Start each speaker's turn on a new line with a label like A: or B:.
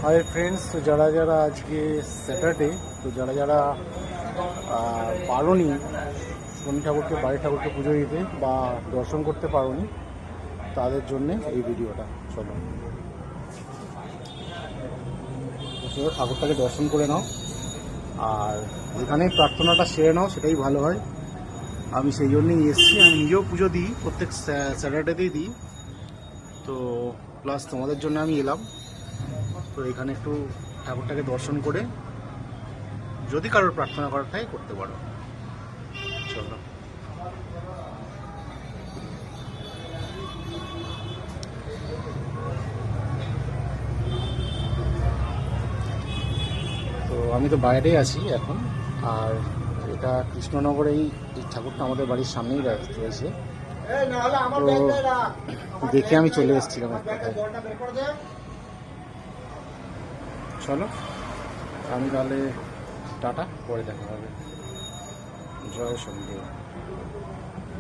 A: Hi friends, তো যারা যারা আজকে স্যাটারডে, তো যারা যারা পারোনি শনি ঠাকুরকে, বাড়ি ঠাকুরকে পুজো দিতে বা দর্শন করতে পারোনি, তাদের জন্যে এই ভিডিওটা। চলো ঠাকুরটাকে দর্শন করে নাও, আর এখানে প্রার্থনাটা সেরে নাও, সেটাই ভালো হয়। আমি সেই জন্যই এসেছি। আমি নিজেও পুজো দিই, প্রত্যেক স্যাটারডেতেই দিই, তো প্লাস তোমাদের জন্য আমি এলাম। তো এখানে একটু ঠাকুরটাকে দর্শন করে যদি কারোর প্রার্থনা করার থাকে করতে পারো। চলো। তো আমি তো বাইরেই আছি এখন, আর এটা কৃষ্ণনগরেই এই ঠাকুরটা আমাদের বাড়ির সামনেই রয়েছে। তো দেখে আমি চলে এসেছিলাম এক কথায়। চলো, আমি তাহলে টাটা, পরে দেখা হবে। জয় শনিদেব।